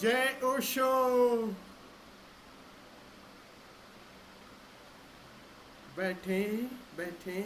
जय ओशो। बैठे बैठे।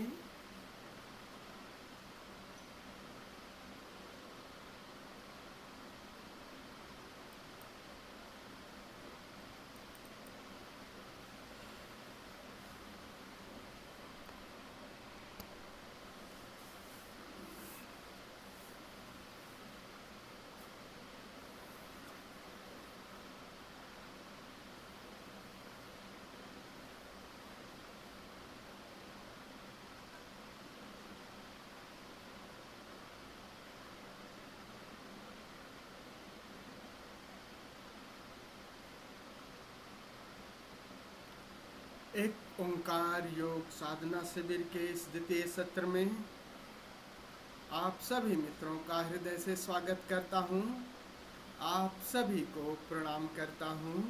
एक ओंकार योग साधना शिविर के इस द्वितीय सत्र में आप सभी मित्रों का हृदय से स्वागत करता हूँ। आप सभी को प्रणाम करता हूँ।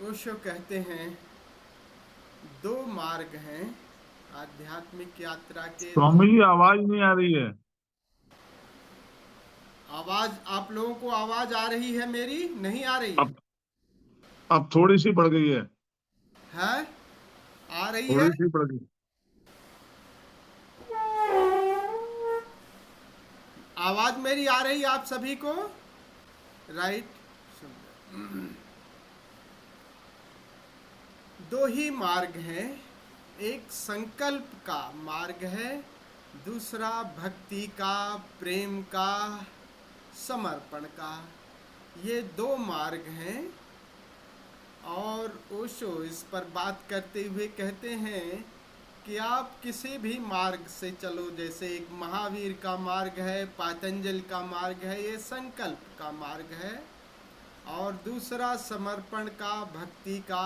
ओशो कहते हैं दो मार्ग हैं आध्यात्मिक यात्रा के दो। स्वामी जी आवाज नहीं आ रही है। आवाज आप लोगों को आवाज आ रही है? मेरी नहीं आ रही है? अब अब थोड़ी सी बढ़ गई है। है? आ रही है? थोड़ी सी बढ़ गई। आवाज मेरी आ रही है आप सभी को? राइट। दो ही मार्ग हैं। एक संकल्प का मार्ग है, दूसरा भक्ति का, प्रेम का, समर्पण का। ये दो मार्ग हैं। और ओशो इस पर बात करते हुए कहते हैं कि आप किसी भी मार्ग से चलो, जैसे एक महावीर का मार्ग है, पतंजलि का मार्ग है, ये संकल्प का मार्ग है। और दूसरा समर्पण का, भक्ति का,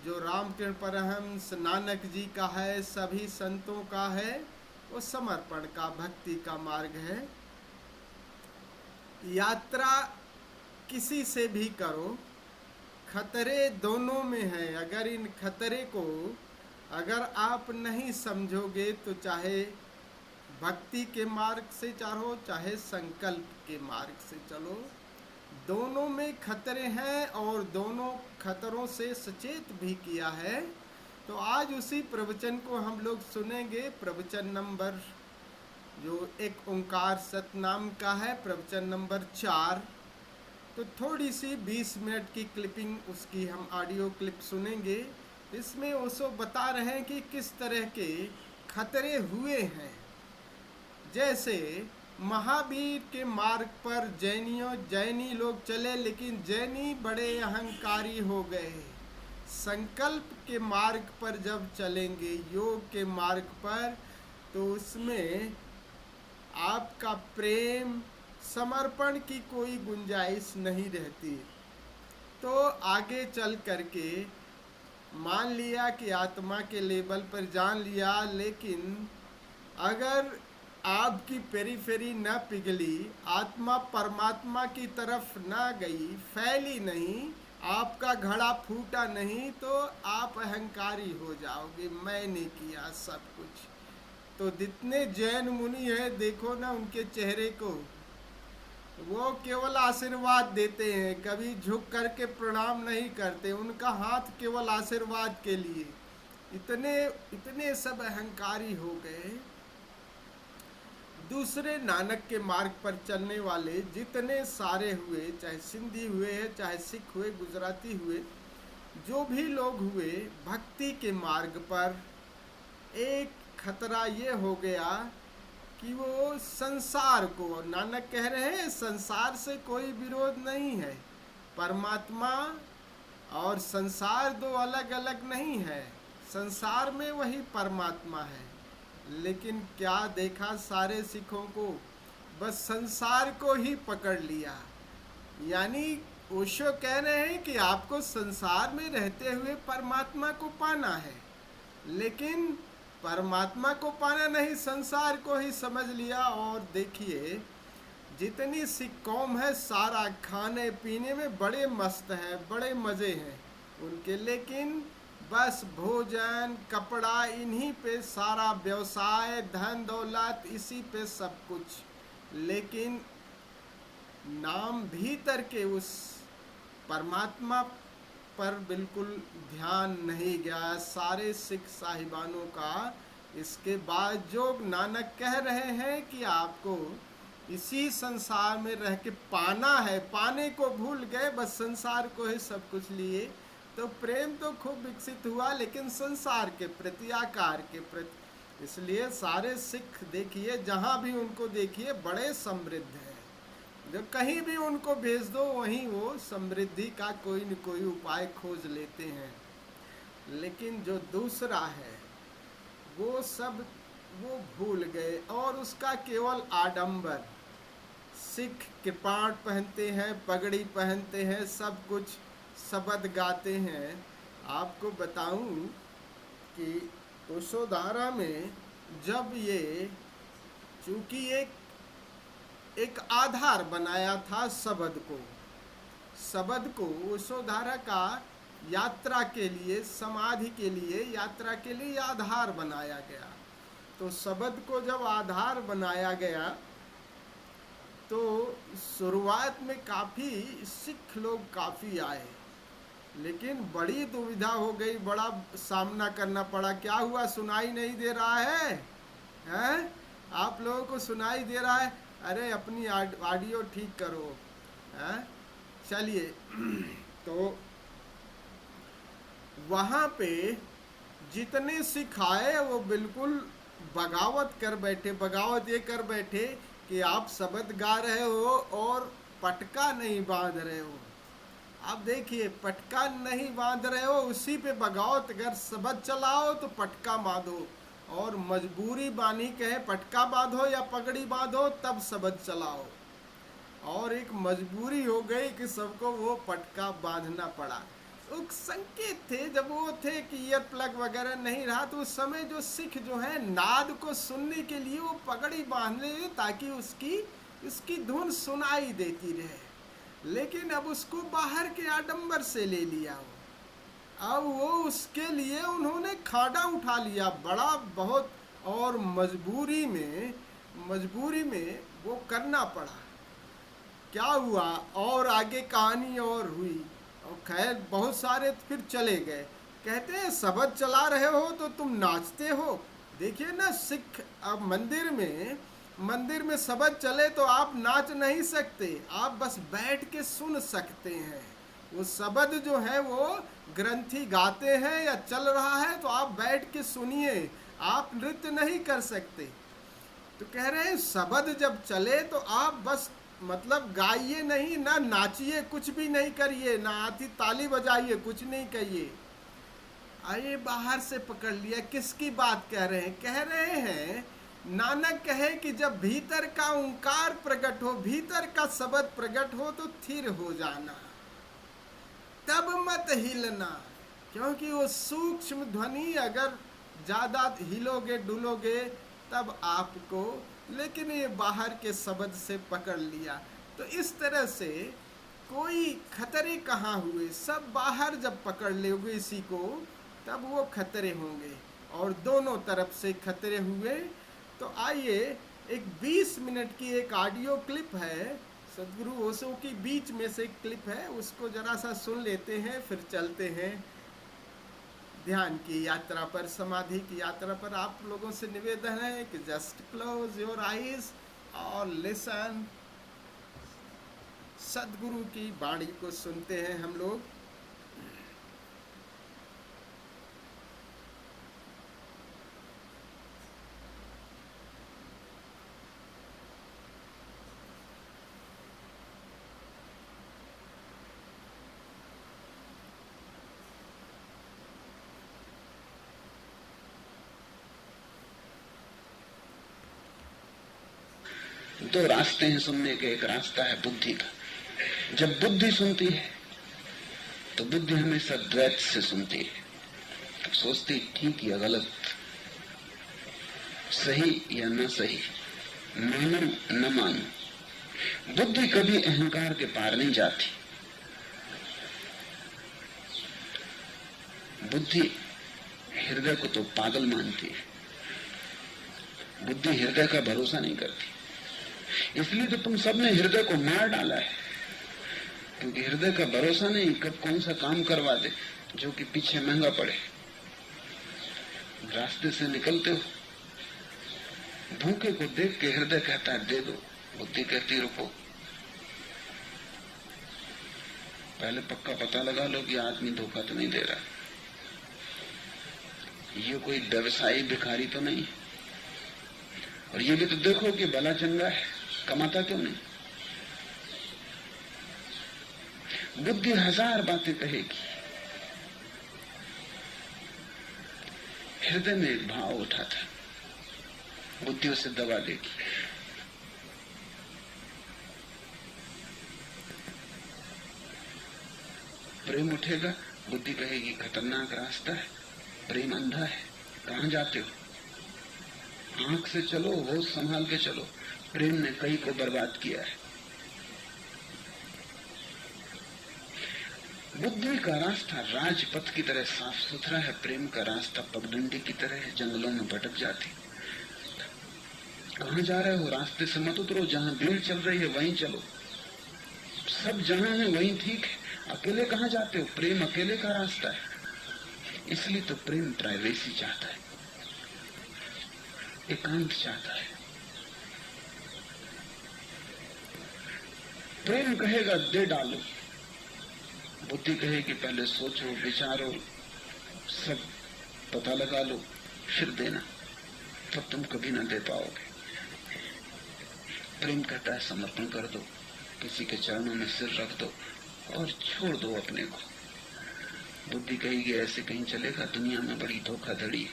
जो रामकृष्ण परमहंस, नानक जी का है, सभी संतों का है, वो समर्पण का, भक्ति का मार्ग है। यात्रा किसी से भी करो, खतरे दोनों में है। अगर इन खतरे को अगर आप नहीं समझोगे तो चाहे भक्ति के मार्ग से चलो, चाहे संकल्प के मार्ग से चलो, दोनों में खतरे हैं और दोनों खतरों से सचेत भी किया है। तो आज उसी प्रवचन को हम लोग सुनेंगे। प्रवचन नंबर जो एक ओंकार सतनाम का है, प्रवचन नंबर 4। तो थोड़ी सी 20 मिनट की क्लिपिंग, उसकी हम ऑडियो क्लिप सुनेंगे। इसमें ओशो बता रहे हैं कि किस तरह के खतरे हुए हैं। जैसे महावीर के मार्ग पर जैनी लोग चले, लेकिन जैनी बड़े अहंकारी हो गए। संकल्प के मार्ग पर जब चलेंगे, योग के मार्ग पर, तो उसमें आपका प्रेम, समर्पण की कोई गुंजाइश नहीं रहती। तो आगे चल करके मान लिया कि आत्मा के लेवल पर जान लिया, लेकिन अगर आपकी पेरीफेरी न पिघली, आत्मा परमात्मा की तरफ न गई, फैली नहीं, आपका घड़ा फूटा नहीं, तो आप अहंकारी हो जाओगे, मैंने किया सब कुछ। तो जितने जैन मुनि हैं, देखो ना उनके चेहरे को, वो केवल आशीर्वाद देते हैं, कभी झुक करके प्रणाम नहीं करते, उनका हाथ केवल आशीर्वाद के लिए। इतने इतने सब अहंकारी हो गए। दूसरे नानक के मार्ग पर चलने वाले जितने सारे हुए, चाहे सिंधी हुए, चाहे सिख हुए, गुजराती हुए, जो भी लोग हुए, भक्ति के मार्ग पर एक खतरा ये हो गया कि वो संसार को, नानक कह रहे हैं संसार से कोई विरोध नहीं है, परमात्मा और संसार दो अलग अलग नहीं है, संसार में वही परमात्मा है। लेकिन क्या देखा सारे सिखों को, बस संसार को ही पकड़ लिया। यानी ओशो कह रहे हैं कि आपको संसार में रहते हुए परमात्मा को पाना है, लेकिन परमात्मा को पाना नहीं, संसार को ही समझ लिया। और देखिए जितनी सिख कौम है, सारा खाने पीने में बड़े मस्त हैं, बड़े मज़े हैं उनके, लेकिन बस भोजन, कपड़ा, इन्हीं पे सारा व्यवसाय, धन दौलत, इसी पे सब कुछ। लेकिन नाम भीतर के उस परमात्मा पर बिल्कुल ध्यान नहीं गया सारे सिख साहिबानों का। इसके बाद जो नानक कह रहे हैं कि आपको इसी संसार में रह के पाना है, पाने को भूल गए, बस संसार को ही सब कुछ लिए। तो प्रेम तो खूब विकसित हुआ, लेकिन संसार के प्रति, आकार के प्रति। इसलिए सारे सिख देखिए, जहाँ भी उनको देखिए, बड़े समृद्ध हैं। जब कहीं भी उनको भेज दो, वहीं वो समृद्धि का कोई न कोई उपाय खोज लेते हैं। लेकिन जो दूसरा है वो सब वो भूल गए, और उसका केवल आडंबर। सिख कृपाण पहनते हैं, पगड़ी पहनते हैं, सब कुछ, शब्द गाते हैं। आपको बताऊं कि यशोधरा में जब ये, चूंकि एक आधार बनाया था शब्द को यशोधरा का यात्रा के लिए, समाधि के लिए, यात्रा के लिए आधार बनाया गया। तो शब्द को जब आधार बनाया गया तो शुरुआत में काफ़ी सिख लोग काफ़ी आए, लेकिन बड़ी दुविधा हो गई, बड़ा सामना करना पड़ा। क्या हुआ, सुनाई नहीं दे रहा है? हैं? आप लोगों को सुनाई दे रहा है? अरे अपनी ऑडियो ठीक करो। हैं? चलिए तो वहाँ पे जितने सिख आए वो बिल्कुल बगावत कर बैठे। बगावत ये कर बैठे कि आप शब्द गा रहे हो और पटका नहीं बांध रहे हो। आप देखिए, पटका नहीं बांध रहे हो, उसी पे बगावत। अगर शब्द चलाओ तो पटका बांधो, और मजबूरी बानी कहे पटका बांधो या पगड़ी बांधो, तब शब्द चलाओ। और एक मजबूरी हो गई कि सबको वो पटका बांधना पड़ा। एक संकेत थे, जब वो थे कि ईयर प्लग वगैरह नहीं रहा, तो उस समय जो सिख जो है नाद को सुनने के लिए वो पगड़ी बांध ले, ताकि उसकी धुन सुनाई देती रहे। लेकिन अब उसको बाहर के आडंबर से ले लिया हो। अब वो उसके लिए उन्होंने खाड़ा उठा लिया, बड़ा बहुत, और मजबूरी में वो करना पड़ा। क्या हुआ, और आगे कहानी और हुई। और खैर बहुत सारे फिर चले गए। कहते हैं शब्द चला रहे हो तो तुम नाचते हो। देखिए ना, सिख अब मंदिर में शब्द चले तो आप नाच नहीं सकते, आप बस बैठ के सुन सकते हैं। वो शब्द जो है वो ग्रंथी गाते हैं या चल रहा है तो आप बैठ के सुनिए, आप नृत्य नहीं कर सकते। तो कह रहे हैं शब्द जब चले तो आप बस मतलब गाइए नहीं, ना नाचिए, कुछ भी नहीं करिए, ना आती ताली बजाइए, कुछ नहीं कहिए। आइए बाहर से पकड़ लिया, किसकी बात कह रहे हैं? कह रहे हैं नानक कहे कि जब भीतर का ओंकार प्रकट हो, भीतर का शब्द प्रकट हो तो स्थिर हो जाना, तब मत हिलना। क्योंकि वो सूक्ष्म ध्वनि अगर ज़्यादा हिलोगे डुलोगे तब आपको, लेकिन ये बाहर के शब्द से पकड़ लिया। तो इस तरह से कोई खतरे कहाँ हुए, सब बाहर जब पकड़ लोगे इसी को तब वो खतरे होंगे, और दोनों तरफ से खतरे हुए। तो आइए एक 20 मिनट की एक ऑडियो क्लिप है, सदगुरु ओशो की बीच में से क्लिप है, उसको जरा सा सुन लेते हैं, फिर चलते हैं ध्यान की यात्रा पर, समाधि की यात्रा पर। आप लोगों से निवेदन है कि जस्ट क्लोज योर आईज और लिसन। सदगुरु की वाणी को सुनते हैं हम लोग। दो रास्ते हैं सुनने के। एक रास्ता है बुद्धि का। जब बुद्धि सुनती है तो बुद्धि हमेशा द्वैत से सुनती है, तो सोचती ठीक या गलत, सही या न सही, मानो न मानो। बुद्धि कभी अहंकार के पार नहीं जाती। बुद्धि हृदय को तो पागल मानती है, बुद्धि हृदय का भरोसा नहीं करती। इसलिए तो तुम सबने हृदय को मार डाला है, क्योंकि हृदय का भरोसा नहीं कब कौन सा काम करवा दे जो कि पीछे महंगा पड़े। रास्ते से निकलते हो, भूखे को देख के हृदय कहता है दे दो, बुद्धि कहती रुको, पहले पक्का पता लगा लो कि आदमी धोखा तो नहीं दे रहा, ये कोई व्यवसायी भिखारी तो नहीं, और ये भी तो देखो कि भला चंगा है, कमाता क्यों नहीं। बुद्धि हजार बातें कहेगी, हृदय में एक भाव उठा था, बुद्धि उसे दबा देगी। प्रेम उठेगा, बुद्धि कहेगी खतरनाक रास्ता है, प्रेम अंधा है, कहां जाते हो, आंख से चलो, होश संभाल के चलो। प्रेम ने कई को बर्बाद किया है। बुद्धि का रास्ता राजपथ की तरह साफ सुथरा है, प्रेम का रास्ता पगडंडी की तरह जंगलों में भटक जाती। कहां जा रहे हो, रास्ते से मत उतरो, जहां भीड़ चल रही है वहीं चलो, सब जहां है वहीं ठीक है। अकेले कहां जाते हो, प्रेम अकेले का रास्ता है। इसलिए तो प्रेम प्राइवेसी चाहता है, एकांत चाहता है। प्रेम कहेगा दे डालो, बुद्धि कहेगी पहले सोचो विचारो, सब पता लगा लो फिर देना, तब तुम कभी ना दे पाओगे। प्रेम कहता है समर्पण कर दो, किसी के चरणों में सिर रख दो और छोड़ दो अपने को। बुद्धि कहेगी ऐसे कहीं चलेगा, दुनिया में बड़ी धोखाधड़ी है,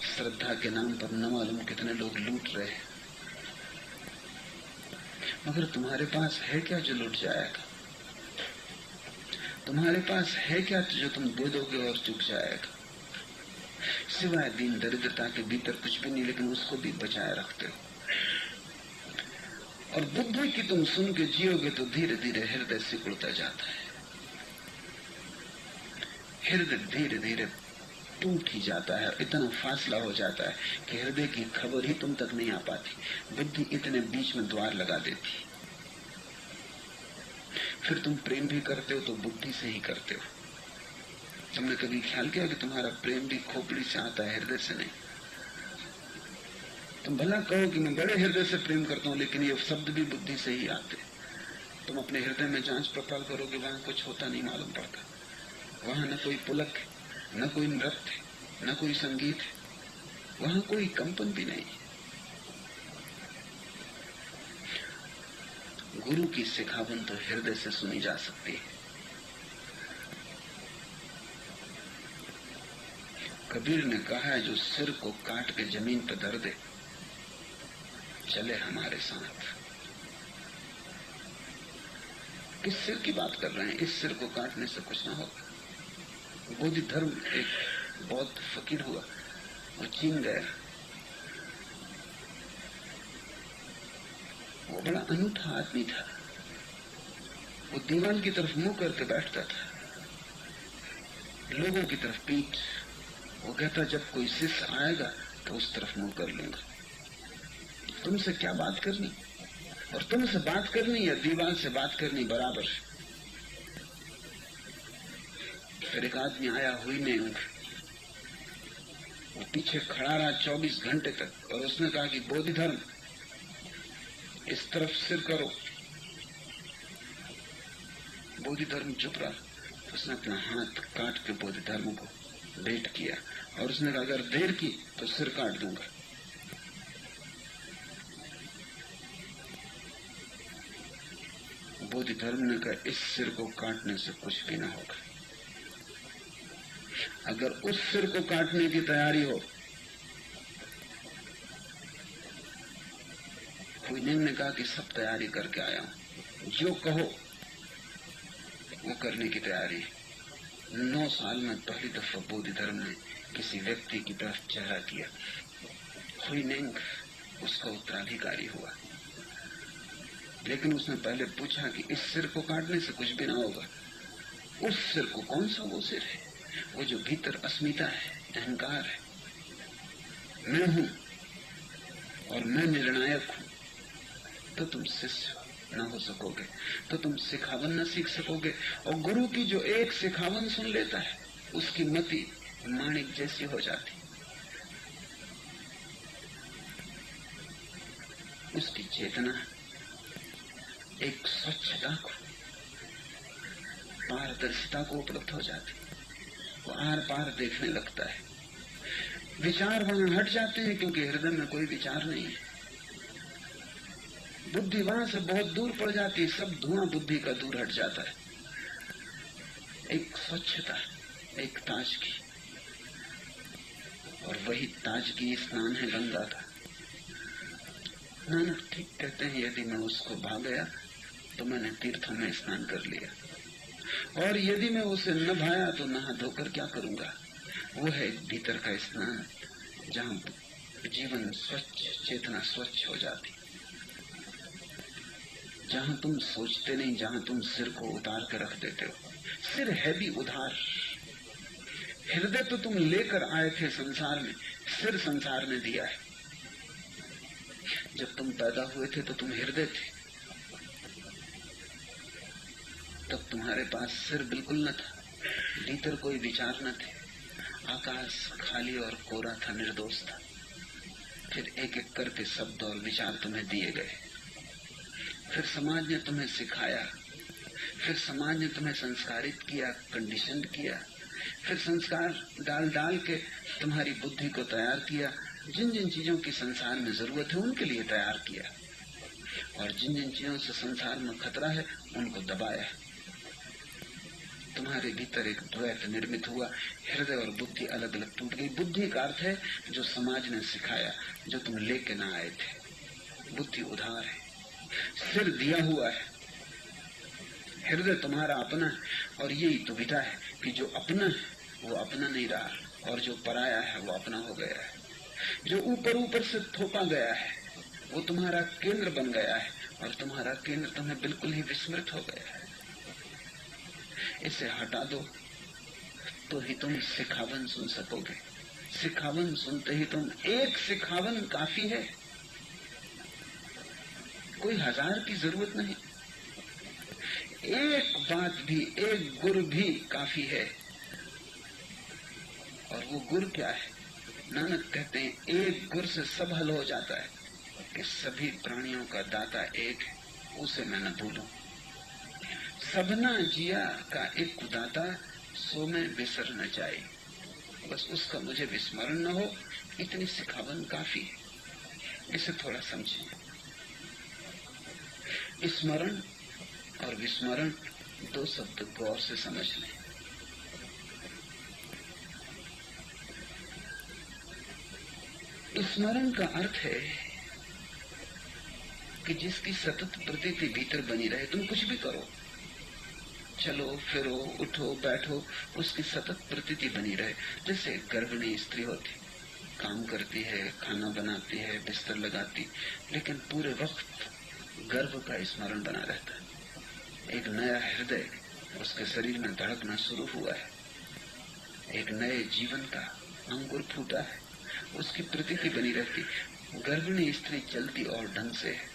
श्रद्धा के नाम पर न मालूम कितने लोग लूट रहे हैं, मगर तुम्हारे पास है क्या जो लूट जाएगा, तुम्हारे पास है क्या जो तुम दे दोगे और चुक जाएगा, सिवाय दीन दरिद्रता के भीतर कुछ भी नहीं, लेकिन उसको भी बचाए रखते हो। और बुद्धि की तुम सुन के जियोगे तो धीरे धीरे हृदय सिकुड़ता जाता है, हृदय धीरे धीरे टूट ही जाता है, इतना फासला हो जाता है कि हृदय की खबर ही तुम तक नहीं आ पाती। बुद्धि इतने बीच में द्वार लगा देती। फिर तुम प्रेम भी करते हो तो बुद्धि से ही करते हो। तुमने कभी ख्याल किया कि तुम्हारा प्रेम भी खोपड़ी से आता है, हृदय से नहीं। तुम भला कहो कि मैं बड़े हृदय से प्रेम करता हूं, लेकिन ये शब्द भी बुद्धि से ही आते। तुम अपने हृदय में जांच पड़ताल करोगे, वहां कुछ होता नहीं मालूम पड़ता। वहां न कोई पुलक है, न कोई नृत्य, न कोई संगीत है, वहां कोई कंपन भी नहीं। गुरु की सिखावन तो हृदय से सुनी जा सकती है। कबीर ने कहा है जो सिर को काट के जमीन पर धर दे, चले हमारे साथ। किस सिर की बात कर रहे हैं? इस सिर को काटने से कुछ ना होगा। बोधि धर्म एक बहुत फकीर हुआ, वो चीन गया। वो बड़ा अनूठा आदमी था। वो दीवान की तरफ मुंह करके बैठता था, लोगों की तरफ पीठ। वो कहता जब कोई शिष्य आएगा तो उस तरफ मुंह कर लूंगा। तुमसे क्या बात करनी, और तुमसे बात करनी या दीवान से बात करनी बराबर। फिर एक आदमी आया हुई नहीं, वो पीछे खड़ा रहा 24 घंटे तक, और उसने कहा कि बोधि धर्म इस तरफ सिर करो। बोधि धर्म चुप रहा। उसने अपना हाथ काट के बोधि धर्म को भेंट किया, और उसने कहा अगर देर की तो सिर काट दूंगा। बोधि धर्म ने कहा इस सिर को काटने से कुछ भी ना होगा। अगर उस सिर को काटने की तैयारी हो। हुइनेंग ने कहा कि सब तैयारी करके आया हूं, जो कहो वो करने की तैयारी है। 9 साल में पहली दफा बोधि धर्म ने किसी व्यक्ति की तरफ चेहरा किया। हुइनेंग उसका उत्तराधिकारी हुआ, लेकिन उसने पहले पूछा कि इस सिर को काटने से कुछ भी ना होगा। उस सिर को, कौन सा वो सिर है? वो जो भीतर अस्मिता है, अहंकार है, मैं हूं और मैं निर्णायक हूं, तो तुम शिष्य ना हो सकोगे, तो तुम सिखावन न सीख सकोगे। और गुरु की जो एक सिखावन सुन लेता है उसकी मति माणिक जैसी हो जाती, उसकी चेतना एक स्वच्छता को, पारदर्शिता को उपलब्ध हो जाती, वो आर पार देखने लगता है। विचार वहां हट जाते हैं क्योंकि हृदय में कोई विचार नहीं है। बुद्धि वहां से बहुत दूर पड़ जाती है, सब धुआं बुद्धि का दूर हट जाता है। एक स्वच्छता, एक ताजगी, और वही ताजगी स्नान है गंगा का। नानक ठीक कहते हैं, यदि मैं उसको भा गया तो मैंने तीर्थों में स्नान कर लिया, और यदि मैं उसे न भाया तो नहा धोकर क्या करूंगा। वो है भीतर का स्नान, जहां जीवन स्वच्छ, चेतना स्वच्छ हो जाती, जहां तुम सोचते नहीं, जहां तुम सिर को उतार कर रख देते हो। सिर है भी उधार। हृदय तो तुम लेकर आए थे संसार में, सिर संसार ने दिया है। जब तुम पैदा हुए थे तो तुम हृदय थे, तब तुम्हारे पास सिर बिल्कुल न था, भीतर कोई विचार न थे, आकाश खाली और कोरा था, निर्दोष था। फिर एक एक करके शब्द और विचार तुम्हें दिए गए, फिर समाज ने तुम्हें सिखाया, फिर समाज ने तुम्हें संस्कारित किया, कंडीशन किया, फिर संस्कार डाल डाल के तुम्हारी बुद्धि को तैयार किया। जिन जिन चीजों की संसार में जरूरत है उनके लिए तैयार किया, और जिन जिन चीजों से संसार में खतरा है उनको दबाया। तुम्हारे भीतर एक द्वैत निर्मित हुआ, हृदय और बुद्धि अलग अलग टूट गई। बुद्धि का अर्थ है जो समाज ने सिखाया, जो तुम लेके ना आए थे। बुद्धि उधार है, सिर दिया हुआ है, हृदय तुम्हारा अपना है। और यही दुविधा है कि जो अपना है वो अपना नहीं रहा, और जो पराया है वो अपना हो गया है। जो ऊपर ऊपर से थोपा गया है वो तुम्हारा केंद्र बन गया है, और तुम्हारा केंद्र तुम्हें बिल्कुल ही विस्मृत हो गया है। इसे हटा दो तो ही तुम सिखावन सुन सकोगे। सिखावन सुनते ही तुम, एक सिखावन काफी है, कोई 1000 की जरूरत नहीं। एक बात भी, एक गुर भी काफी है। और वो गुर क्या है? नानक कहते हैं एक गुर से सब हल हो जाता है, कि सभी प्राणियों का दाता एक है, उसे मैं न भूलूं। सबना जिया का एक दाता, सो में विसर न जाए। बस उसका मुझे विस्मरण न हो, इतनी सिखावन काफी है। इसे थोड़ा समझिए। स्मरण और विस्मरण दो शब्द गौर से समझ लें। स्मरण का अर्थ है कि जिसकी सतत प्रतीति भीतर बनी रहे। तुम कुछ भी करो, चलो फिरो, उठो बैठो, उसकी सतत प्रतीति बनी रहे। जैसे गर्भिणी स्त्री होती, काम करती है, खाना बनाती है, बिस्तर लगाती, लेकिन पूरे वक्त गर्भ का स्मरण बना रहता है। एक नया हृदय उसके शरीर में धड़कना शुरू हुआ है, एक नए जीवन का अंकुर फूटा है, उसकी प्रतीति बनी रहती। गर्भिणी स्त्री चलती और ढंग से है।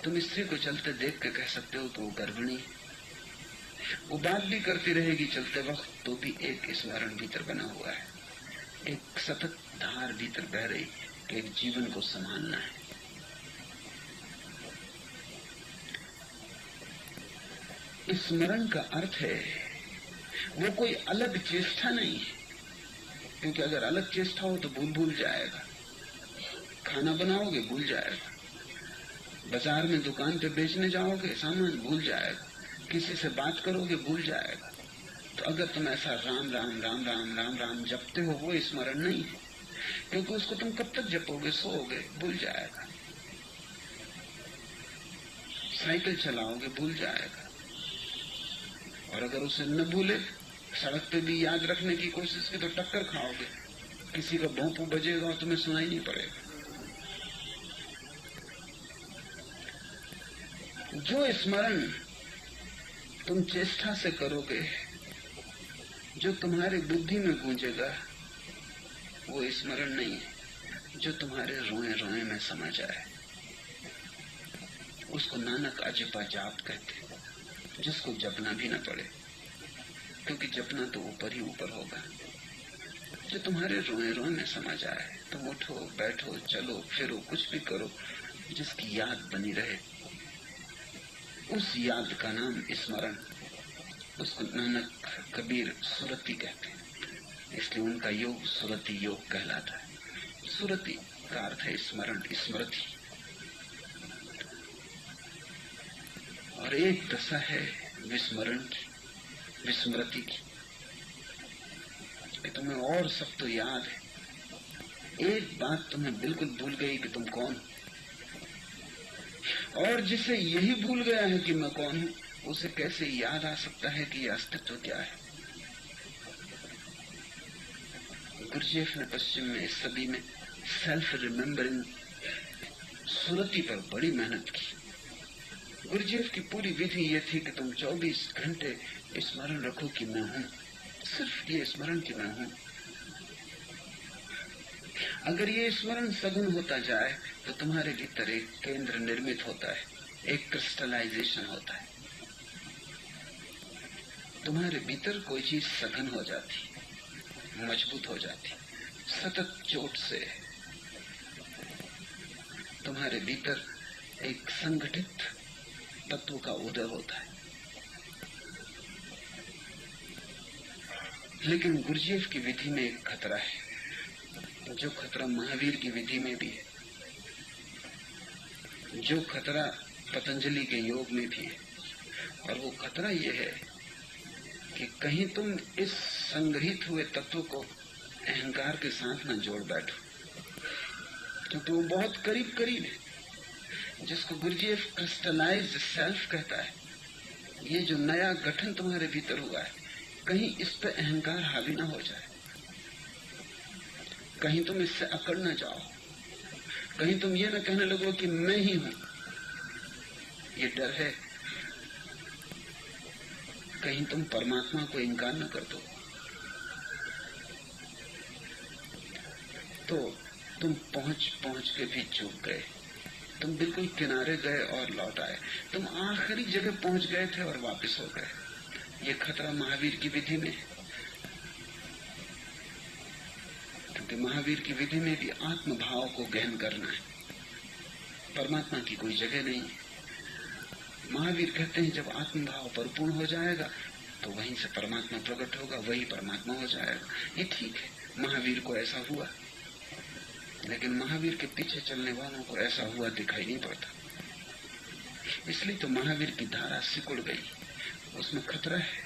तुम स्त्री को चलते देख के कह सकते हो कि वो गर्भिणी है। वो बात भी करती रहेगी चलते वक्त, तो भी एक स्मरण भीतर बना हुआ है, एक सतत धार भीतर बह रही कि एक जीवन को संभालना है। स्मरण का अर्थ है वो कोई अलग चेष्टा नहीं है, क्योंकि अगर अलग चेष्टा हो तो भूल जाएगा। खाना बनाओगे भूल जाएगा, बाजार में दुकान पे बेचने जाओगे सामान भूल जाएगा, किसी से बात करोगे भूल जाएगा। तो अगर तुम ऐसा राम राम राम राम राम राम जपते हो, वो स्मरण नहीं है, क्योंकि उसको तुम कब तक जपोगे, सोओगे, भूल जाएगा। साइकिल चलाओगे भूल जाएगा, और अगर उसे न भूले, सड़क पे भी याद रखने की कोशिश की तो टक्कर खाओगे, किसी का भोंपू बजेगा और तुम्हें सुनाई नहीं पड़ेगा। जो स्मरण तुम चेष्टा से करोगे, जो तुम्हारी बुद्धि में गूंजेगा, वो स्मरण नहीं है, जो तुम्हारे रोए रोए में समा जाए उसको नानक अजपा जाप कहते, जिसको जपना भी ना पड़े, क्योंकि जपना तो ऊपर ही ऊपर होगा। जो तुम्हारे रोए रोए में समा जाए, तुम उठो बैठो चलो फिरो कुछ भी करो, जिसकी याद बनी रहे, उस याद का नाम स्मरण। उसको नानक कबीर सुरति कहते हैं, इसलिए उनका योग सुरति योग कहलाता है। सुरति का अर्थ है स्मरण, स्मृति। और एक दशा है विस्मरण की, विस्मृति की, कि तुम्हें और सब तो याद है, एक बात तुम्हें बिल्कुल भूल गई कि तुम कौन हो। और जिसे यही भूल गया है कि मैं कौन हूं, उसे कैसे याद आ सकता है कि यह अस्तित्व क्या है। गुरजेफ ने पश्चिम में इस सदी में सेल्फ रिमेम्बरिंग सुरति पर बड़ी मेहनत की। गुरजेफ की पूरी विधि यह थी कि तुम 24 घंटे स्मरण रखो कि मैं हूं, सिर्फ ये स्मरण कि मैं हूं। अगर ये स्मरण सघन होता जाए तो तुम्हारे भीतर एक केंद्र निर्मित होता है, एक क्रिस्टलाइजेशन होता है, तुम्हारे भीतर कोई चीज सघन हो जाती, मजबूत हो जाती। सतत चोट से तुम्हारे भीतर एक संगठित तत्व का उदय होता है। लेकिन गुरजेफ की विधि में एक खतरा है, जो खतरा महावीर की विधि में भी है, जो खतरा पतंजलि के योग में भी है। और वो खतरा ये है कि कहीं तुम इस संग्रहित हुए तत्व को अहंकार के साथ न जोड़ बैठो, क्योंकि वो बहुत करीब करीब है। जिसको गुरजेफ क्रिस्टलाइज्ड सेल्फ कहता है, ये जो नया गठन तुम्हारे भीतर हुआ है, कहीं इस पे अहंकार हावी ना हो जाए, कहीं तुम इससे अकड़ न जाओ, कहीं तुम ये न कहने लगो कि मैं ही हूं। ये डर है, कहीं तुम परमात्मा को इनकार न कर दो। तो तुम पहुंच के भी चूक गए, तुम बिल्कुल किनारे गए और लौट आए, तुम आखिरी जगह पहुंच गए थे और वापस हो गए। ये खतरा महावीर की विधि में है, क्योंकि महावीर की विधि में भी आत्म भाव को गहन करना है, परमात्मा की कोई जगह नहीं है। महावीर कहते हैं जब आत्म भाव परिपूर्ण हो जाएगा तो वहीं से परमात्मा प्रकट होगा, वही परमात्मा हो जाएगा। ये ठीक है, महावीर को ऐसा हुआ, लेकिन महावीर के पीछे चलने वालों को ऐसा हुआ दिखाई नहीं पड़ता। इसलिए तो महावीर की धारा सिकुड़ गई, उसमें खतरा है।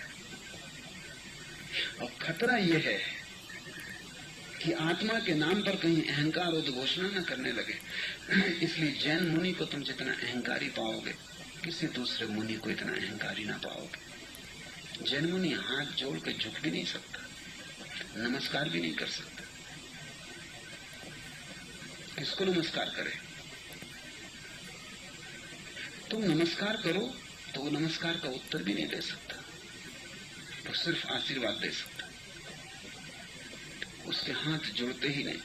और खतरा यह है कि आत्मा के नाम पर कहीं अहंकार उद्घोषणा न करने लगे। इसलिए जैन मुनि को तुम जितना अहंकारी पाओगे, किसी दूसरे मुनि को इतना अहंकारी ना पाओगे। जैन मुनि हाथ जोड़ के झुक भी नहीं सकता, नमस्कार भी नहीं कर सकता। किसको नमस्कार करे? तुम नमस्कार करो तो वो नमस्कार का उत्तर भी नहीं दे सकता, वो सिर्फ आशीर्वाद दे सकता, उसके हाथ जुड़ते ही नहीं।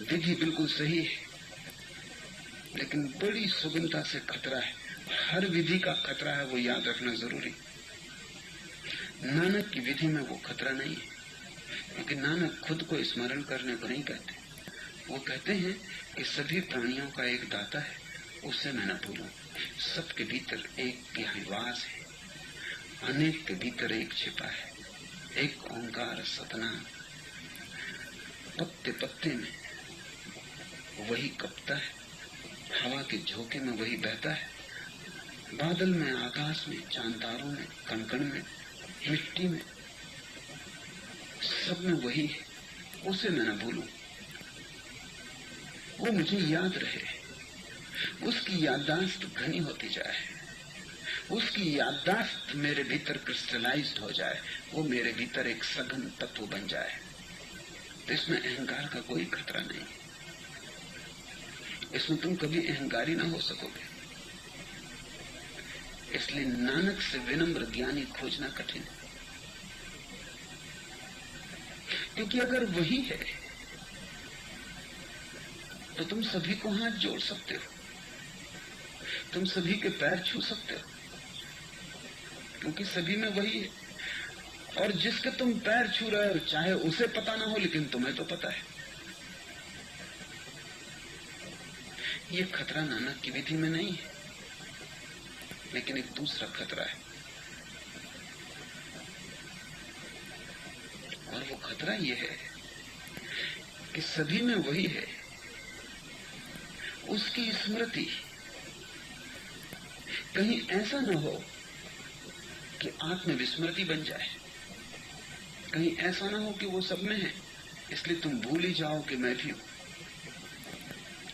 विधि बिल्कुल सही है, लेकिन बड़ी सुगमता से खतरा है। हर विधि का खतरा है, वो याद रखना जरूरी। नानक की विधि में वो खतरा नहीं है, क्योंकि नानक खुद को स्मरण करने को नहीं कहते। वो कहते हैं कि सभी प्राणियों का एक दाता है, उससे मैं न भूलूं। सबके भीतर एक यहाँ वास है, अनेक के भीतर एक छिपा है, एक ओंकार सतनाम। पत्ते पत्ते में वही कपता है, हवा के झोंके में वही बहता है, बादल में, आकाश में, चांदारों में, कणकण में, मिट्टी में, सब में वही है। उसे मैं न भूलूं, वो मुझे याद रहे, उसकी याददाश्त घनी होती जाए, उसकी याददाश्त मेरे भीतर क्रिस्टलाइज्ड हो जाए, वो मेरे भीतर एक सघन तत्व बन जाए। तो इसमें अहंकार का कोई खतरा नहीं, इसमें तुम कभी अहंकारी ना हो सकोगे। इसलिए नानक से विनम्र ज्ञानी खोजना कठिन है, क्योंकि अगर वही है तो तुम सभी को हाथ जोड़ सकते हो, तुम सभी के पैर छू सकते हो, क्योंकि सभी में वही है। और जिसके तुम पैर छू रहे हो चाहे उसे पता ना हो, लेकिन तुम्हें तो पता है। ये खतरा नानक की विधि में नहीं है, लेकिन एक दूसरा खतरा है, और वो खतरा ये है कि सभी में वही है, उसकी स्मृति कहीं ऐसा न हो कि आत्मविस्मृति बन जाए, कहीं ऐसा ना हो कि वो सब में है इसलिए तुम भूल ही जाओ कि मैं भी हूं,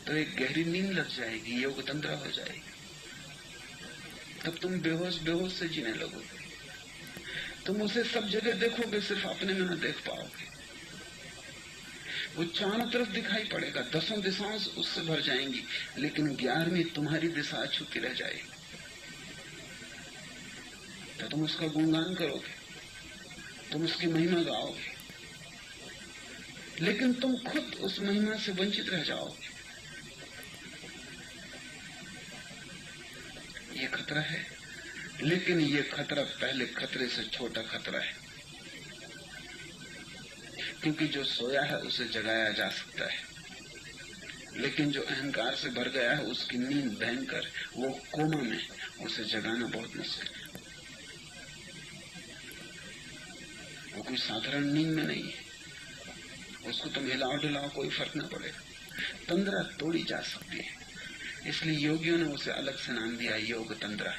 तो एक गहरी नींद लग जाएगी, योग तंद्रा हो जाएगी, तब तुम बेहोश बेहोश से जीने लगोगे। तुम उसे सब जगह देखोगे, सिर्फ अपने में न देख पाओगे। वो चारों तरफ दिखाई पड़ेगा, 10 दिशाओं उससे भर जाएंगी, लेकिन 11वीं तुम्हारी दिशा अछूती रह जाएगी। तो तुम उसका गुणगान करोगे, तुम उसकी महिमा गाओगे, लेकिन तुम खुद उस महिमा से वंचित रह जाओगे। ये खतरा है, लेकिन ये खतरा पहले खतरे से छोटा खतरा है, क्योंकि जो सोया है उसे जगाया जा सकता है, लेकिन जो अहंकार से भर गया है उसकी नींद भयंकर, वो कोमा में, उसे जगाना बहुत मुश्किल है। वो कोई साधारण नींद में नहीं है, उसको तुम हिलाओ ढिलाओ कोई फर्क न पड़ेगा, तंद्रा तोड़ी जा सकती है। इसलिए योगियों ने उसे अलग से नाम दिया योग तंद्रा।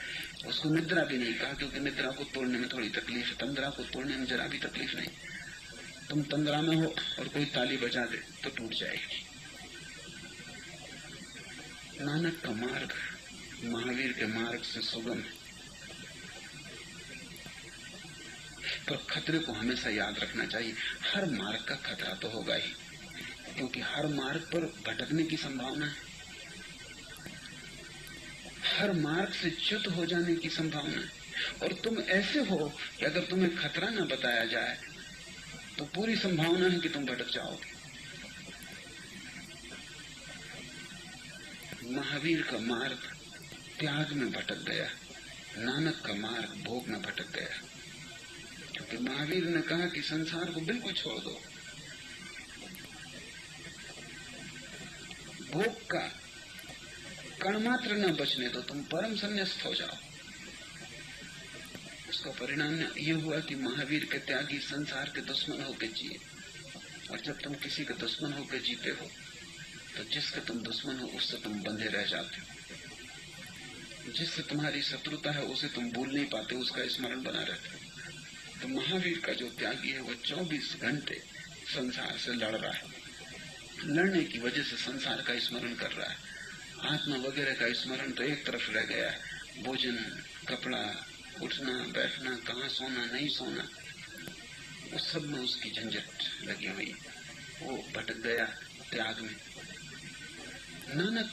उसको निद्रा भी नहीं कहा, क्योंकि निद्रा को तोड़ने में थोड़ी तकलीफ है, तंद्रा को तोड़ने में जरा भी तकलीफ नहीं। तुम तंद्रा में हो और कोई ताली बजा दे तो टूट जाएगी। नानक का मार्ग महावीर के मार्ग से सुगम है, पर खतरे को हमेशा याद रखना चाहिए। हर मार्ग का खतरा तो होगा ही, क्योंकि हर मार्ग पर भटकने की संभावना है, हर मार्ग से च्युत हो जाने की संभावना है। और तुम ऐसे हो कि अगर तुम्हें खतरा न बताया जाए तो पूरी संभावना है कि तुम भटक जाओगे। महावीर का मार्ग त्याग में भटक गया, नानक का मार्ग भोग में भटक गया, क्योंकि महावीर ने कहा कि संसार को बिल्कुल छोड़ दो, भोग का कण मात्र न बचने दो, तुम परम संन्यास्त हो जाओ। उसका परिणाम ये हुआ कि महावीर के त्यागी संसार के दुश्मन होकर जिए, और जब तुम किसी के दुश्मन होकर जीते हो तो जिसके तुम दुश्मन हो उससे तुम बंधे रह जाते हो, जिससे तुम्हारी शत्रुता है उसे तुम भूल नहीं पाते, उसका स्मरण बना रहता है। तो महावीर का जो त्यागी है वो 24 घंटे संसार से लड़ रहा है, लड़ने की वजह से संसार का स्मरण कर रहा है। आत्मा वगैरह का स्मरण तो एक तरफ रह गया है, भोजन, कपड़ा, उठना बैठना, कहाँ सोना नहीं सोना, उस सब में उसकी झंझट लगी हुई, वो भटक गया त्याग में। नानक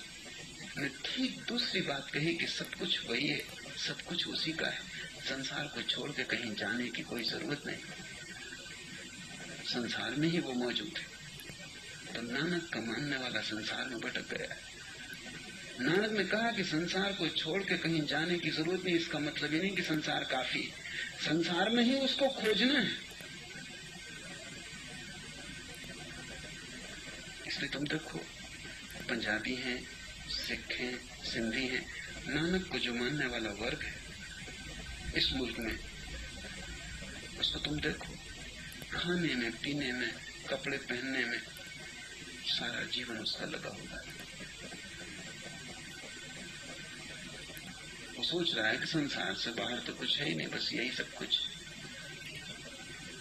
ने ठीक दूसरी बात कही कि सब कुछ वही है, सब कुछ उसी का है, संसार को छोड़ के कहीं जाने की कोई जरूरत नहीं, संसार में ही वो मौजूद है। तो नानक का मानने वाला संसार में भटक गया है। नानक ने कहा कि संसार को छोड़ के कहीं जाने की जरूरत नहीं, इसका मतलब ये नहीं कि संसार काफी, संसार में ही उसको खोजना है। इसलिए तुम देखो, पंजाबी हैं, सिख हैं, सिंधी हैं, नानक को जो मानने वाला वर्ग है इस मुल्क में, उसको तुम देखो, खाने में, पीने में, कपड़े पहनने में सारा जीवन उसका लगा हुआ है। वो सोच रहा है कि संसार से बाहर तो कुछ है ही नहीं, बस यही सब कुछ।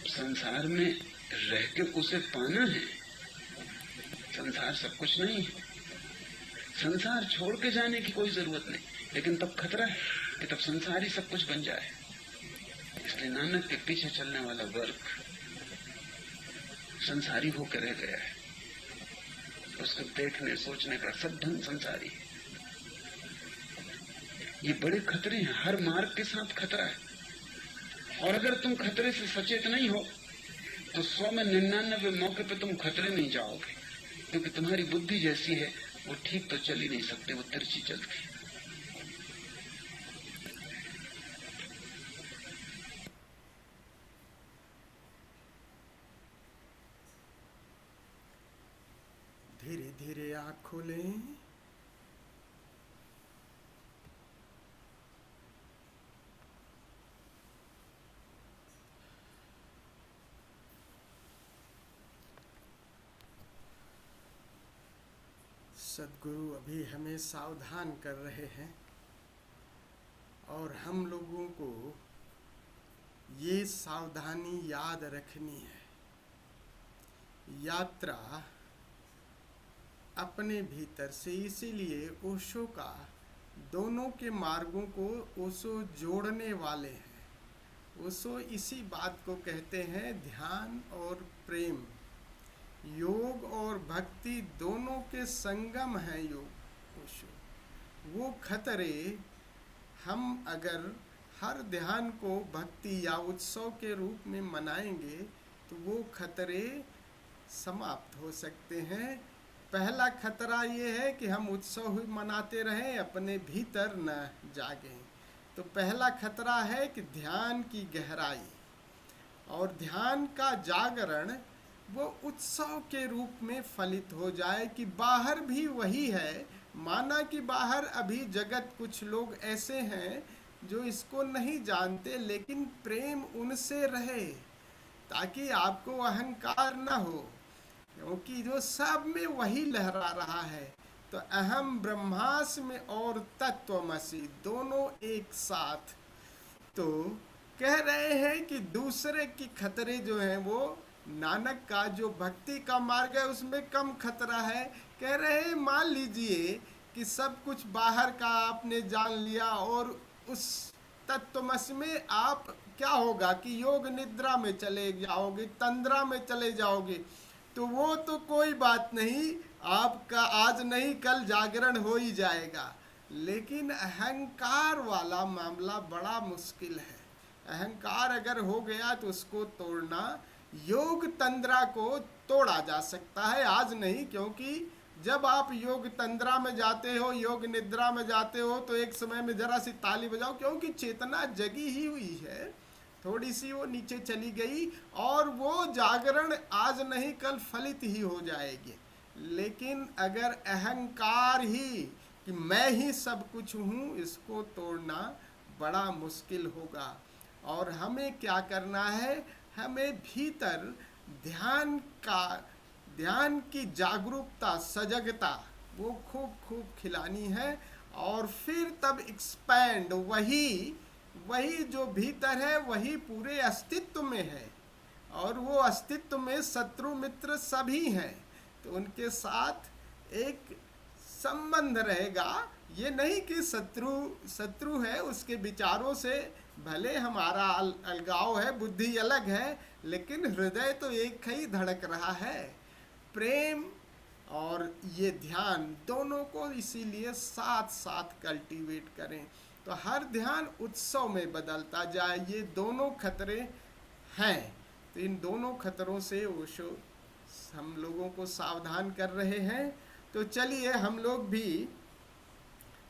संसार में रह के उसे पाना है, संसार सब कुछ नहीं है। संसार छोड़ के जाने की कोई जरूरत नहीं, लेकिन तब खतरा है कि तब संसार ही सब कुछ बन जाए। इसलिए नानक के पीछे चलने वाला वर्ग संसारी होकर रह गया है, उसको देखने सोचने का सब ढंग संसारी है। ये बड़े खतरे हैं, हर मार्ग के साथ खतरा है, और अगर तुम खतरे से सचेत नहीं हो तो 100 में 99 मौके पे तुम खतरे में जाओगे। क्योंकि तुम्हारी बुद्धि जैसी है वो ठीक तो चल ही नहीं सकते, वो तिरछी चलती है। धीरे धीरे आँख खोलें। सदगुरु अभी हमें सावधान कर रहे हैं और हम लोगों को ये सावधानी याद रखनी है। यात्रा अपने भीतर से, इसीलिए ओशो का दोनों के मार्गों को ओशो जोड़ने वाले हैं। ओशो इसी बात को कहते हैं ध्यान और प्रेम, योग और भक्ति दोनों के संगम है योग। ओशो वो खतरे, हम अगर हर ध्यान को भक्ति या उत्सव के रूप में मनाएंगे तो वो खतरे समाप्त हो सकते हैं। पहला खतरा ये है कि हम उत्सव ही मनाते रहें, अपने भीतर न जागें। तो पहला खतरा है कि ध्यान की गहराई और ध्यान का जागरण वो उत्सव के रूप में फलित हो जाए कि बाहर भी वही है। माना कि बाहर अभी जगत, कुछ लोग ऐसे हैं जो इसको नहीं जानते, लेकिन प्रेम उनसे रहे ताकि आपको अहंकार न हो, क्योंकि जो सब में वही लहरा रहा है। तो अहम ब्रह्मास्मि और तत्वमसि दोनों एक साथ। तो कह रहे हैं कि दूसरे की खतरे जो हैं वो नानक का जो भक्ति का मार्ग है उसमें कम खतरा है। कह रहे हैं मान लीजिए कि सब कुछ बाहर का आपने जान लिया और उस तत्वमसि में आप क्या होगा कि योग निद्रा में चले जाओगे, तंद्रा में चले जाओगे, तो वो तो कोई बात नहीं, आपका आज नहीं कल जागरण हो ही जाएगा। लेकिन अहंकार वाला मामला बड़ा मुश्किल है। अहंकार अगर हो गया तो उसको तोड़ना, योग तंद्रा को तोड़ा जा सकता है, आज नहीं, क्योंकि जब आप योग तंद्रा में जाते हो, योग निद्रा में जाते हो, तो एक समय में जरा सी ताली बजाओ, क्योंकि चेतना जगी ही हुई है, थोड़ी सी वो नीचे चली गई और वो जागरण आज नहीं कल फलित ही हो जाएगी। लेकिन अगर अहंकार ही कि मैं ही सब कुछ हूँ, इसको तोड़ना बड़ा मुश्किल होगा। और हमें क्या करना है, हमें भीतर ध्यान की जागरूकता, सजगता वो खूब खूब खिलानी है। और फिर तब एक्सपैंड, वही जो भीतर है वही पूरे अस्तित्व में है, और वो अस्तित्व में शत्रु मित्र सभी हैं, तो उनके साथ एक संबंध रहेगा। ये नहीं कि शत्रु है, उसके विचारों से भले हमारा अलगाव है, बुद्धि अलग है, लेकिन हृदय तो एक ही धड़क रहा है। प्रेम और ये ध्यान दोनों को इसीलिए साथ साथ कल्टीवेट करें, तो हर ध्यान उत्सव में बदलता जाए। ये दोनों खतरे हैं, तो इन दोनों खतरों से ओशो हम लोगों को सावधान कर रहे हैं। तो चलिए हम लोग भी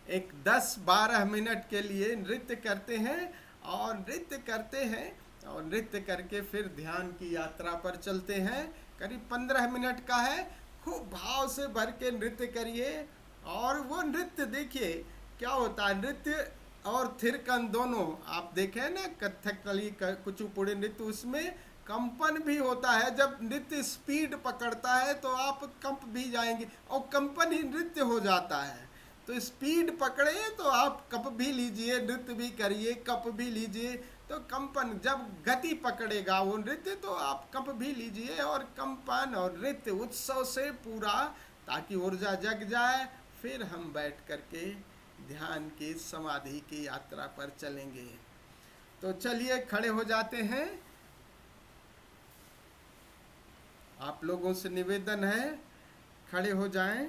एक 10-12 मिनट के लिए नृत्य करते हैं, और नृत्य करते हैं और नृत्य करके फिर ध्यान की यात्रा पर चलते हैं। करीब 15 मिनट का है, खूब भाव से भर के नृत्य करिए। और वो नृत्य देखिए क्या होता है, नृत्य और थिरकन दोनों आप देखें ना, कथकली कुचिपुड़ी नृत्य, उसमें कंपन भी होता है। जब नृत्य स्पीड पकड़ता है तो आप कंप भी जाएंगे, और कंपन ही नृत्य हो जाता है। तो स्पीड पकड़े तो आप कप भी लीजिए, नृत्य भी करिए, कप भी लीजिए। तो कंपन, जब गति पकड़ेगा वो नृत्य तो आप कप भी लीजिए, और कंपन और नृत्य उत्सव से पूरा, ताकि ऊर्जा जग जाए। फिर हम बैठ करके ध्यान की समाधि की यात्रा पर चलेंगे। तो चलिए खड़े हो जाते हैं। आप लोगों से निवेदन है, खड़े हो जाएं।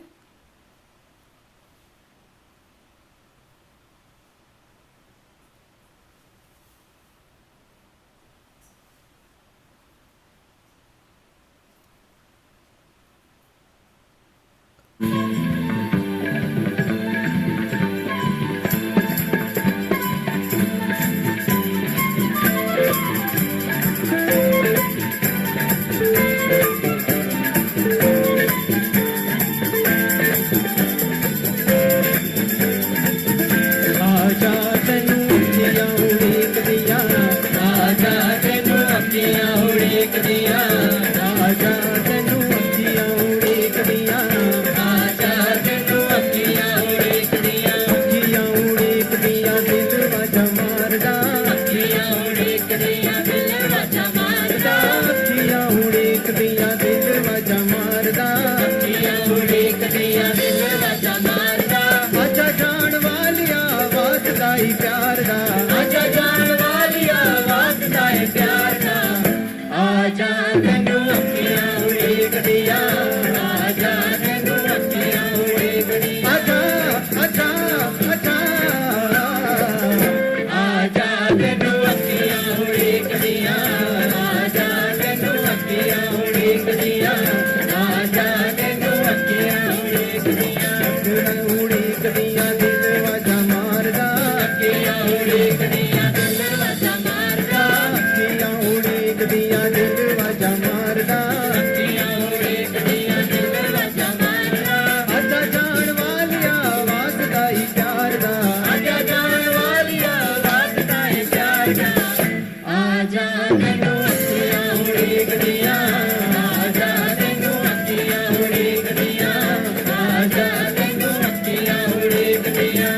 अखियां उड़ीकदियां दिल वाजा मारदा आजा जान वालिया वास्ता ही प्यार दा आजा जान वालिया वास्ता है प्यार दा आजा तैनू अखियां उड़ीकदियां आजा तैनू अखियां उड़ीकदियां आजा आजा आजा आजा तैनू अखियां उड़ीकदियां आजा तैनू अखियां उड़ीकदियां आजा तैनू अखियां उड़ीकदियां उड़ीकदियां दिल वाजा मारदा अखियां उड़ीकदियां दिल वाजा मारदा अखियां उड़ीकदियां दिल वाजा मारदा अखियां उड़ीकदियां दिल वाजा मारदा आजा जान वालिया वास्ता ही प्यार दा आजा जान वालिया वास्ता है प्यार दा आजा तैनू अखियां उड़ीकदियां आजा तैनू अखियां उड़ीकदियां आजा तैनू अखियां उड़ीकदियां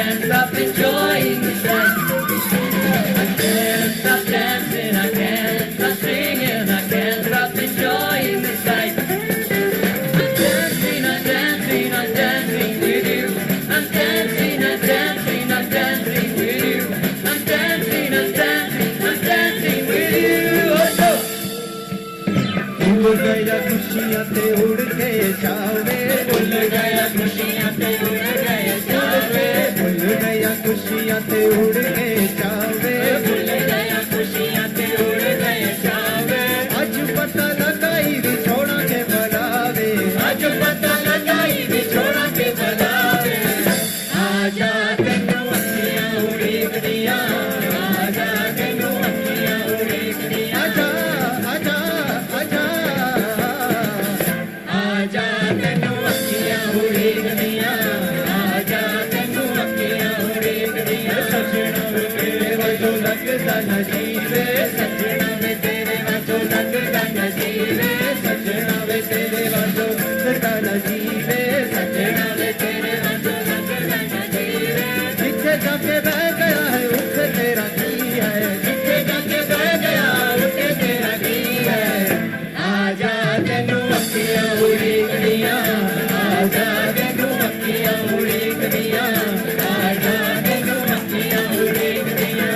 Enjoying this life. I can't stop dancing, I can't stop singing, I can't stop enjoying this life. I'm dancing, I'm dancing, I'm dancing with you. I'm dancing, I'm dancing, I'm dancing with you. I'm dancing, I'm dancing, I'm dancing with you. Oh, no. भूल गया खुशियां ते उड़ के जावे भूल गया खुशियां ते उड़ गए जावे भूल गया खुशियां ते उड़ के जावे भूल गया खुशियां ते उड़ गए जावे आज पता लगाई भी छोड़ा के बुलावे आज पता लगाई बिछोड़ा के बनावे आजा तैनू अखियां उड़ीकदियां आजा तैनू अखियां उड़ीकदियां आजा आजा आजा आजा तैनू अखियां उड़ीकदियां आजा तैनू अखियां उड़ीकदियां सजना वे तेरे वजो लगदा नजीवे सजना वे तेरे वाजो लगदा नजीवे सजना वे तेरे वजो लगदा नजीवे सजना वे तेरे वाजो लगदा नजीवे जिथे जाके बह गया है उसे तेरा की है जिथे जाके बह गया उठे तेरा की है आजा तैनू अखियां उड़ीकदियां आजा तैनू अखियां उड़ीकदियां आजा तैनू अखियां उड़ीकदियां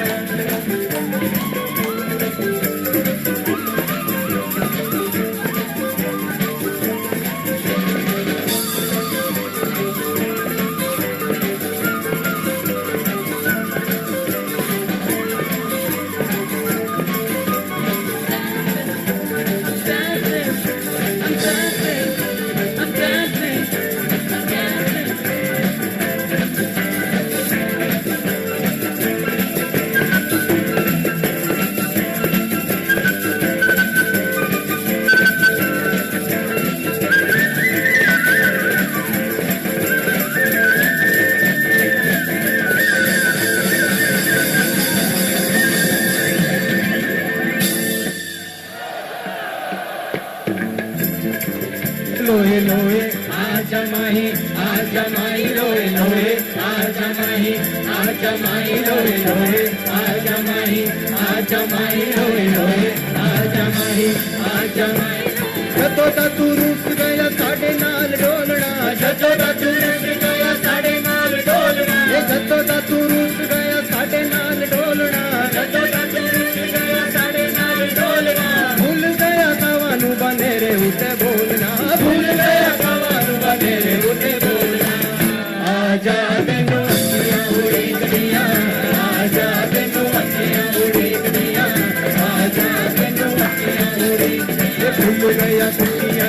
लोहे लोहे आजा माही लोए लोए आजा माही लोए लोए आजा माही लोए लोए आजा माही जदों दा तू रूस गया साडे नाल डोलना जदों दा तू रुस गया साडे नाल डोलना जदों दा तू रूस गया साडे नाल डोलना जदों दा तू रुस गया साडे नाल डोलना भूल गया तवानू बनेरे उते बोलना भूल गया कवानू बनेरे उते बोलना आजा तैनू अखियां उड़ीकदियां आजा तैनू अखियां उड़ीकदियां आजा तैनू अखियां उड़ीकदियां भूल गया खुशियां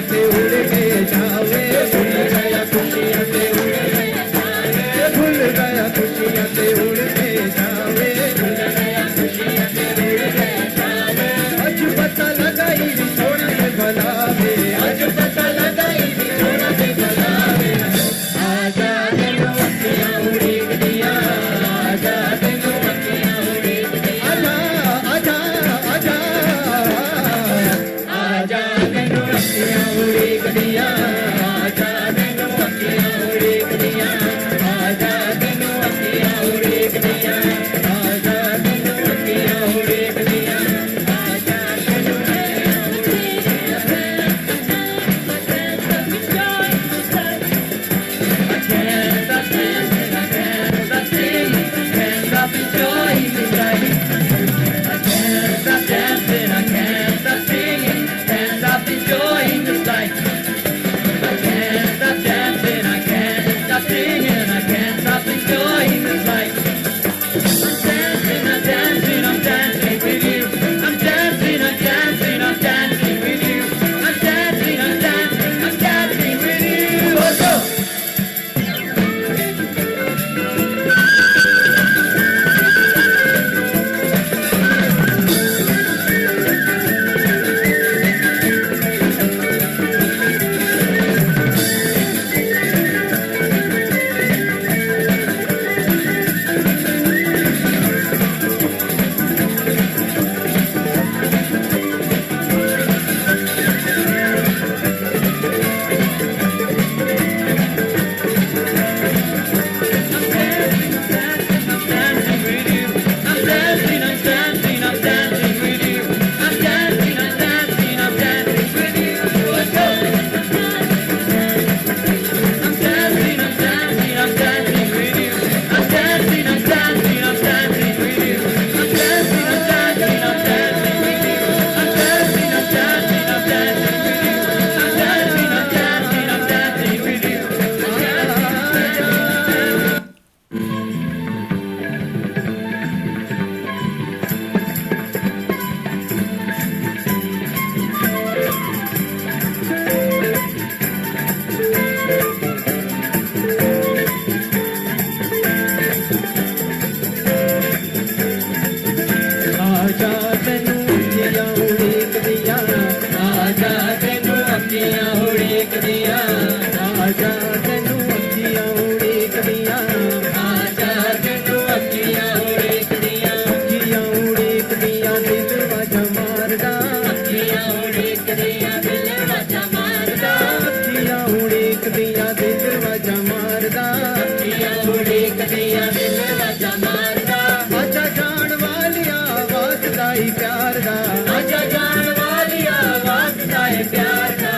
वाजा मारदा आजा जान वालिया वास्ताई प्यार दा आजा जान वालिया वास्ता है प्यार दा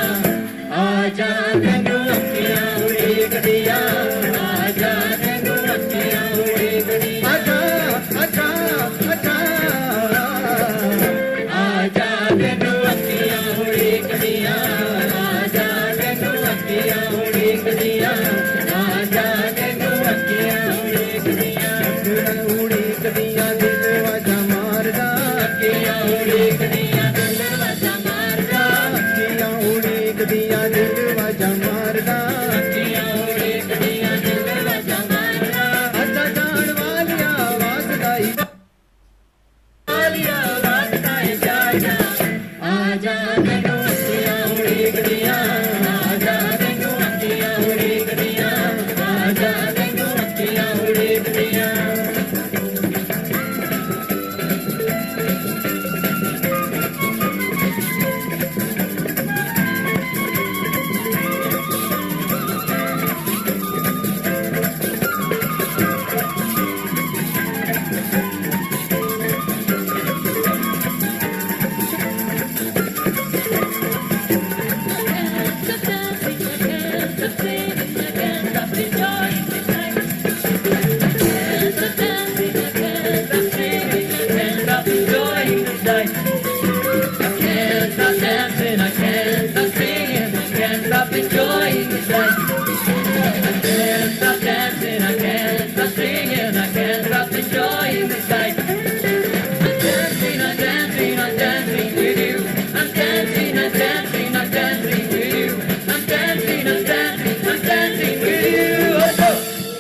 आजा तेनू अखियां उड़ीकदियां आजा तेनू अखियां उड़ीकदियां आजा आजा आजा आजा तेनू अखियां उड़ीकदियां आजा तेनू अखियां उड़ीकदियां आजा तेनू अखियां उड़ीकदियां उड़ीकदियां दिल वाजा मारदा अखियां उड़ीकदियां दिल वाजा मारदा अखियां उड़ीकदियां दिल वाजा मारदा अखियां उड़ीकदियां दिल वाजा मारदा आजा जान वालिया वास्ताई वालिया वास्ता है प्यार दा आजा तेनू अखियां उड़ीकदियां आजा तेनू अखियां उड़ीकदियां आजा तेनू अखियां उड़ीकदियां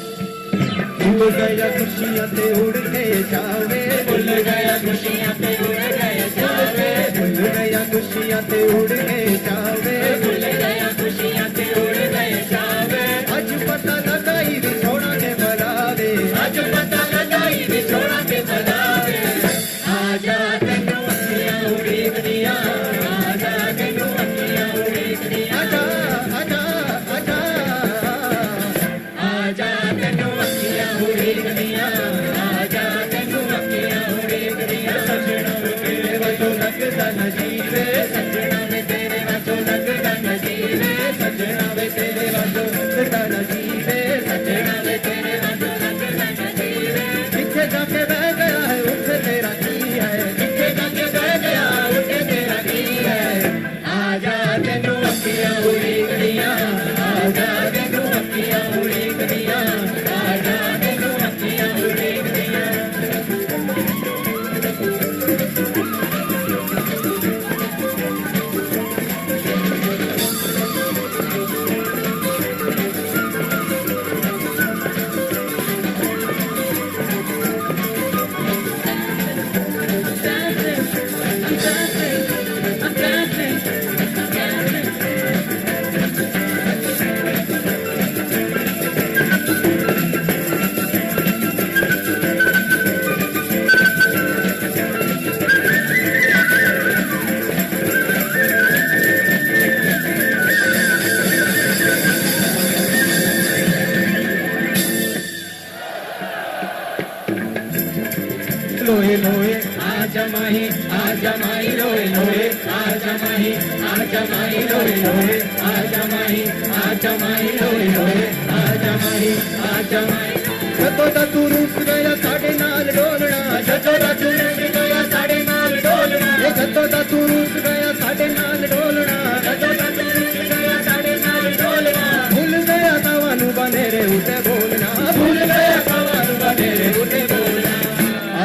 भूल गया खुशियां ते उड़ के जावे भूल गया खुशियां ते उड़ गए जावे भूल गया खुशियां ते उड़ के जावे भूल गया खुशियां ते उड़ गए जावे आज पता लगाई भी छोड़ा के बनावे आज पता लगाई बिछोड़ा के बनावे आजा तेनू अखियां उड़ीकदियां आजा तेनू अखियां उड़ीकदियां आजा आजा आजा आजा तेनू अखियां उड़ीकदियां आजा तेनू अखियां उड़ीकदियां सजना वे तेरे वजों लगदा न जीवे सजना वे तेरे वजों लगदा न जीवे सजना वे तेरे वजों लगदा न जीवे सजना वे तेरे वजों लगदा न जीवे जिथे जाके बह गया है उसे तेरा की है जिथे जाके बह गया उठे तेरा की है आजा तेनू अखियां उड़ीकदियां आजा तेनू अखियां उड़ीकदियां आजा तेनू अखियां उड़ीकदियां लोहे लोहे आजा माही लोए लोए आजा माही लोए लोए आजा माही लोए लोए आजा माही ਜਦੋਂ ਦਾ ਤੂੰ ਰੁਕ ਗਿਆ ਸਾਡੇ ਨਾਲ ਡੋਲਣਾ ਜਦੋਂ ਦਾ ਤੂੰ ਰੁਕ ਗਿਆ ਸਾਡੇ ਨਾਲ ਡੋਲਣਾ ਇਹ ਜਦੋਂ ਦਾ ਤੂੰ ਰੁਕ ਗਿਆ ਸਾਡੇ ਨਾਲ ਡੋਲਣਾ ਜਦੋਂ ਦਾ ਤੂੰ ਰੁਕ ਗਿਆ ਸਾਡੇ ਨਾਲ ਡੋਲਣਾ ਭੁੱਲ ਗਿਆ ਤੁਹਾਨੂੰ ਬਨੇਰੇ ਉਤੇ ਬੋਲਣਾ ਭੁੱਲ ਗਿਆ ਕਵਾਂ ਬਨੇਰੇ ਉਤੇ ਬੋਲਣਾ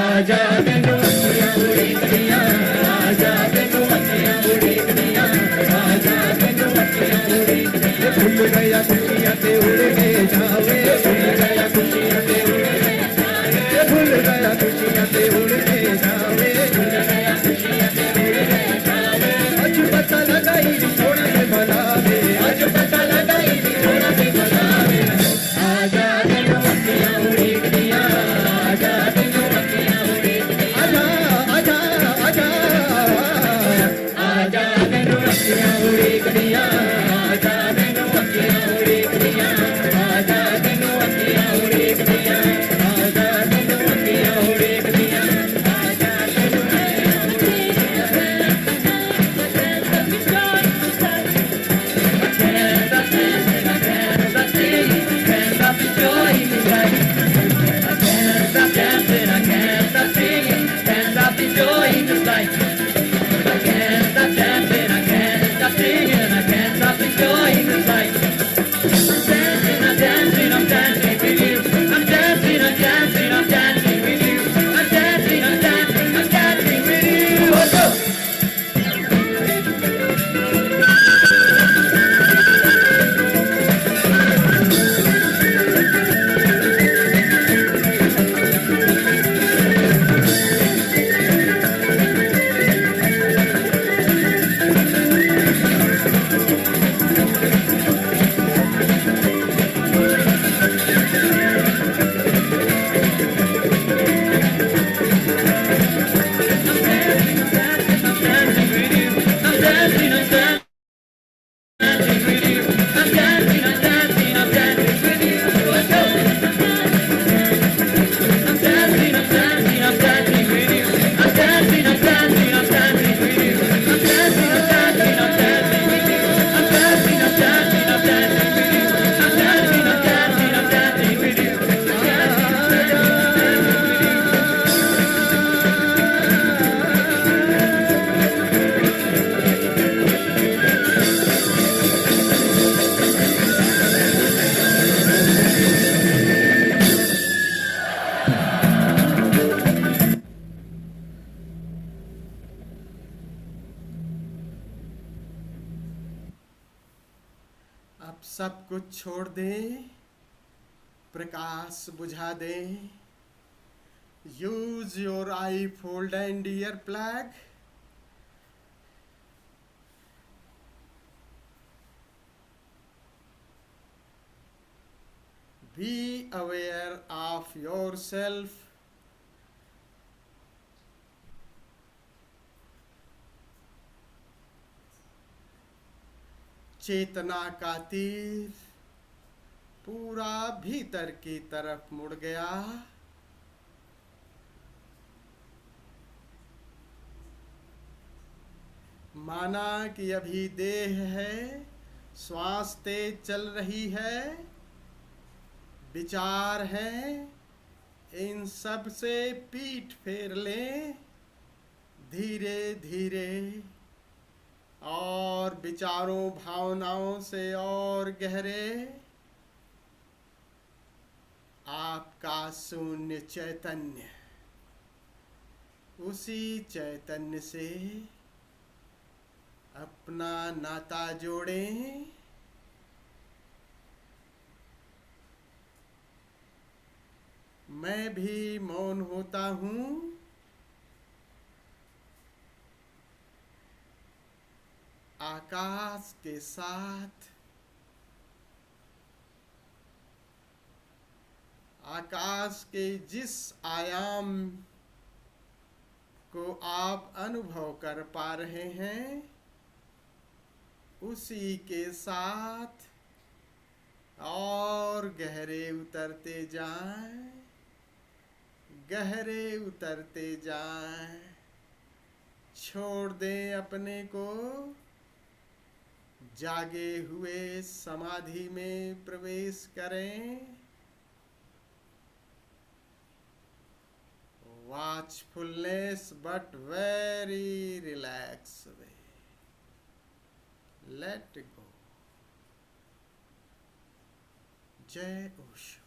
ਆਜਾ ਤੈਨੂੰ ਅੱਖੀਆਂ ਉੜੀਕਦੀਆਂ ਆਜਾ ਤੈਨੂੰ ਅੱਖੀਆਂ ਉੜੀਕਦੀਆਂ ਆਜਾ ਤੈਨੂੰ ਅੱਖੀਆਂ ਉੜੀਕਦੀਆਂ ਭੁੱਲ ਗਿਆ ਖੁਸ਼ੀਆਂ ਤੇ ਉੜ ਕੇ ਜਾਵੇ ਭੁੱਲ ਗਿਆ ਖੁਸ਼ੀਆਂ ਤੇ ਉੜ ਕੇ ਜਾਵੇ कुछ छोड़ दें, प्रकाश बुझा दें। Use your I fold and ear plug. Be aware of yourself. चेतना का तीर पूरा भीतर की तरफ मुड़ गया। माना कि अभी देह है, श्वास तेज चल रही है, विचार हैं, इन सब से पीठ फेर लें धीरे धीरे, और विचारों भावनाओं से और गहरे। आपका शून्य चैतन्य, उसी चैतन्य से अपना नाता जोड़ें। मैं भी मौन होता हूँ, आकाश के साथ। आकाश के जिस आयाम को आप अनुभव कर पा रहे हैं, उसी के साथ और गहरे उतरते जाएं, गहरे उतरते जाएं। छोड़ दें अपने को, जागे हुए समाधि में प्रवेश करें। watchfulness but very relaxed way. Let go. जय ओशो।